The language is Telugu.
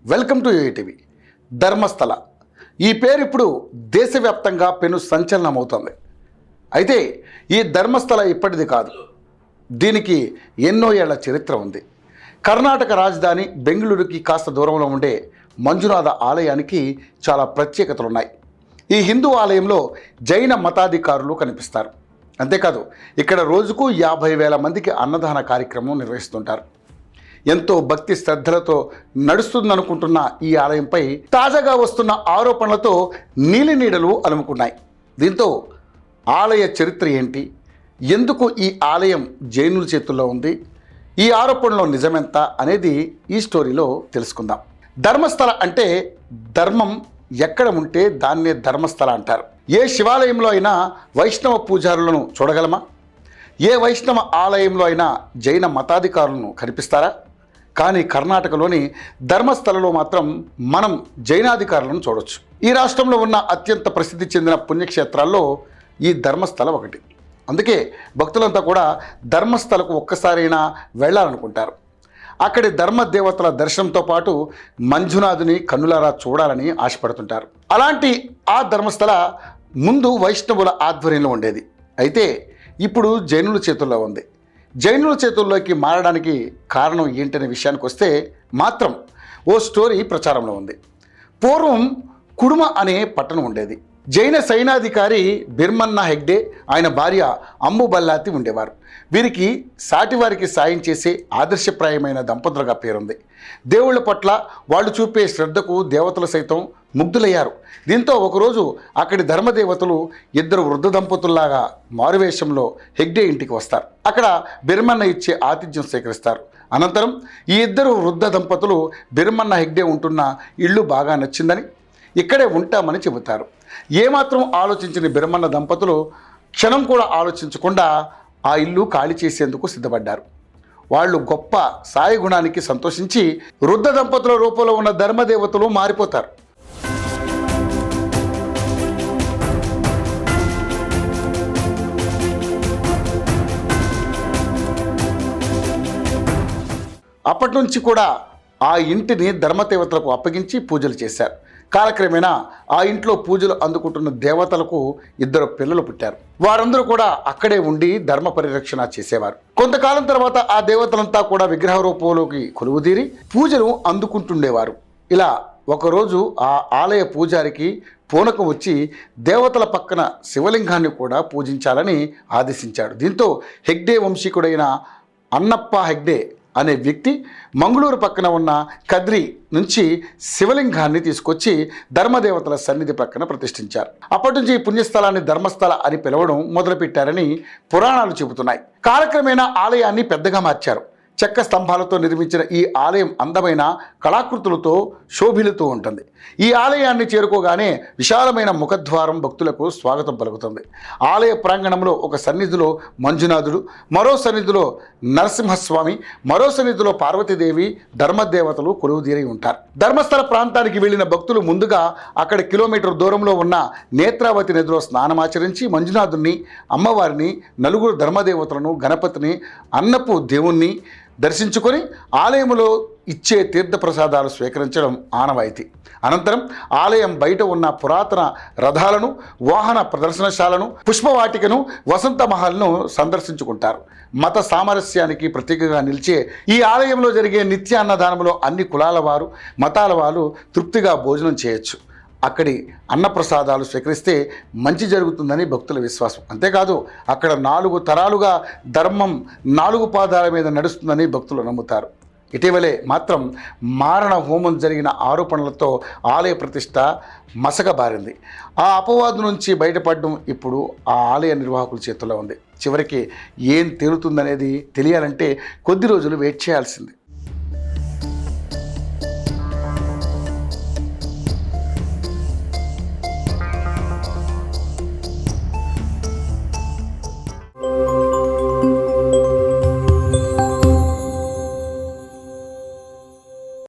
Welcome to ATV. ధర్మస్థల ఈ పేరు ఇప్పుడు దేశవ్యాప్తంగా పెను సంచలనం అవుతుంది. అయితే ఈ ధర్మస్థల ఇప్పటిది కాదు, దీనికి ఎన్నో ఏళ్ల చరిత్ర ఉంది. కర్ణాటక రాజధాని బెంగళూరుకి కాస్త దూరంలో ఉండే మంజునాథ ఆలయానికి చాలా ప్రత్యేకతలున్నాయి. ఈ హిందూ ఆలయంలో జైన మతాధికారులు కనిపిస్తారు. అంతేకాదు ఇక్కడ రోజుకు 50,000 మందికి అన్నదాన కార్యక్రమం నిర్వహిస్తుంటారు. ఎంతో భక్తి శ్రద్ధలతో నడుస్తుందనుకుంటున్న ఈ ఆలయంపై తాజాగా వస్తున్న ఆరోపణలతో నీలినీడలు అలుముకున్నాయి. దీంతో ఆలయ చరిత్ర ఏంటి, ఎందుకు ఈ ఆలయం జైనుల చేతుల్లో ఉంది, ఈ ఆరోపణలో నిజమెంత అనేది ఈ స్టోరీలో తెలుసుకుందాం. ధర్మస్థల అంటే ధర్మం ఎక్కడ ఉంటే దాన్నే ధర్మస్థల అంటారు. ఏ శివాలయంలో అయినా వైష్ణవ పూజారులను చూడగలమా? ఏ వైష్ణవ ఆలయంలో అయినా జైన మతాధికారులను కనిపిస్తారా? కానీ కర్ణాటకలోని ధర్మస్థలలో మాత్రం మనం జైనాధికారులను చూడవచ్చు. ఈ రాష్ట్రంలో ఉన్న అత్యంత ప్రసిద్ధి చెందిన పుణ్యక్షేత్రాల్లో ఈ ధర్మస్థల ఒకటి. అందుకే భక్తులంతా కూడా ధర్మస్థలకు ఒక్కసారైనా వెళ్ళాలనుకుంటారు. అక్కడి ధర్మదేవతల దర్శనంతో పాటు మంజునాథుని కన్నులారా చూడాలని ఆశపడుతుంటారు. అలాంటి ఆ ధర్మస్థల ముందు వైష్ణవుల ఆధ్వర్యంలో ఉండేది. అయితే ఇప్పుడు జైనుల చేతుల్లో ఉంది. జైనుల చేతుల్లోకి మారడానికి కారణం ఏంటనే విషయానికి వస్తే మాత్రం ఓ స్టోరీ ప్రచారంలో ఉంది. పూర్వం కుడుమ అనే పట్టణం ఉండేది. జైన సైనాధికారి బిర్మన్న హెగ్డే, ఆయన భార్య అమ్ము బల్లాతి ఉండేవారు. వీరికి సాటివారికి సాయం చేసే ఆదర్శప్రాయమైన దంపతులుగా పేరుంది. దేవుళ్ళ పట్ల వాళ్ళు చూపే శ్రద్ధకు దేవతలు సైతం ముగ్ధులయ్యారు. దీంతో ఒకరోజు అక్కడి ధర్మదేవతలు ఇద్దరు వృద్ధ దంపతుల్లాగా మారువేషంలో హెగ్డే ఇంటికి వస్తారు. అక్కడ బిర్మన్న ఇచ్చే ఆతిథ్యం స్వీకరిస్తారు. అనంతరం ఈ ఇద్దరు వృద్ధ దంపతులు బిర్మన్న హెగ్డే ఉంటున్న ఇల్లు బాగా నచ్చిందని ఇక్కడే ఉంటామని చెబుతారు. ఏమాత్రం ఆలోచించని బిర్మన్న దంపతులు క్షణం కూడా ఆలోచించకుండా ఆ ఇల్లు ఖాళీ చేసేందుకు సిద్ధపడ్డారు. వాళ్ళు గొప్ప సాయి గుణానికి సంతోషించి వృద్ధ దంపతుల రూపంలో ఉన్న ధర్మదేవతలు మారిపోతారు. అప్పటి నుంచి కూడా ఆ ఇంటిని ధర్మదేవతలకు అప్పగించి పూజలు చేశారు. కాలక్రమేణా ఆ ఇంట్లో పూజలు అందుకుంటున్న దేవతలకు ఇద్దరు పిల్లలు పుట్టారు. వారందరూ కూడా అక్కడే ఉండి ధర్మ పరిరక్షణ చేసేవారు. కొంతకాలం తర్వాత ఆ దేవతలంతా కూడా విగ్రహ రూపంలోకి కొలువుదీరి పూజలు అందుకుంటుండేవారు. ఇలా ఒకరోజు ఆ ఆలయ పూజారికి పూనకం వచ్చి దేవతల పక్కన శివలింగాన్ని కూడా పూజించాలని ఆదేశించాడు. దీంతో హెగ్డే వంశీకుడైన అన్నప్ప హెగ్డే అనే వ్యక్తి మంగళూరు పక్కన ఉన్న కద్రి నుంచి శివలింగాన్ని తీసుకొచ్చి ధర్మదేవతల సన్నిధి పక్కన ప్రతిష్ఠించారు. అప్పటి నుంచి ఈ పుణ్యస్థలాన్ని ధర్మస్థల అని పిలవడం మొదలుపెట్టారని పురాణాలు చెబుతున్నాయి. కాలక్రమేణా ఆలయాన్ని పెద్దగా మార్చారు. చెక్క స్తంభాలతో నిర్మించిన ఈ ఆలయం అందమైన కళాకృతులతో శోభిలుతూ ఉంటుంది. ఈ ఆలయాన్ని చేరుకోగానే విశాలమైన ముఖద్వారం భక్తులకు స్వాగతం పలుకుతుంది. ఆలయ ప్రాంగణంలో ఒక సన్నిధిలో మంజునాథుడు, మరో సన్నిధిలో నరసింహస్వామి, మరో సన్నిధిలో పార్వతీదేవి ధర్మదేవతలు కొలువుదీరి ఉంటారు. ధర్మస్థల ప్రాంతానికి వెళ్ళిన భక్తులు ముందుగా అక్కడ కిలోమీటర్ దూరంలో ఉన్న నేత్రావతి నదిలో స్నానమాచరించి మంజునాథుని, అమ్మవారిని, నలుగురు ధర్మదేవతలను, గణపతిని, అన్నపు దేవుణ్ణి దర్శించుకొని ఆలయంలో ఇచ్చే తీర్థప్రసాదాలు స్వీకరించడం ఆనవాయితీ. అనంతరం ఆలయం బయట ఉన్న పురాతన రథాలను, వాహన ప్రదర్శనశాలను, పుష్పవాటికను, వసంత మహల్ను సందర్శించుకుంటారు. మత సామరస్యానికి ప్రతీకగా నిలిచే ఈ ఆలయంలో జరిగే నిత్య అన్నదానంలో అన్ని కులాల వారు, మతాల వారు తృప్తిగా భోజనం చేయొచ్చు. అక్కడి అన్నప్రసాదాలు స్వీకరిస్తే మంచి జరుగుతుందని భక్తుల విశ్వాసం. అంతేకాదు అక్కడ 4 తరాలుగా ధర్మం 4 పాదాల మీద నడుస్తుందని భక్తులు నమ్ముతారు. ఇటీవలే మాత్రం మారణ హోమం జరిగిన ఆరోపణలతో ఆలయ ప్రతిష్ట మసకబారింది. ఆ అపవాదు నుంచి బయటపడడం ఇప్పుడు ఆ ఆలయ నిర్వాహకుల చేతుల్లో ఉంది. చివరికి ఏం తేలుతుందనేది తెలియాలంటే కొద్ది రోజులు వెయిట్ చేయాల్సింది.